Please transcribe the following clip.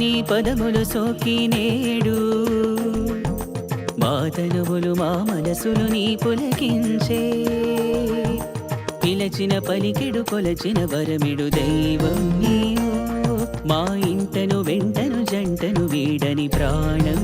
నీ పదములు సోకి నేడు మా తనువులు మా మనసులు నీ పులకించే పిలచిన పలికెడు కొలచిన వరమిడు దైవం నీవు మా ఇంటను వెంటను జంటను వీడని ప్రాణం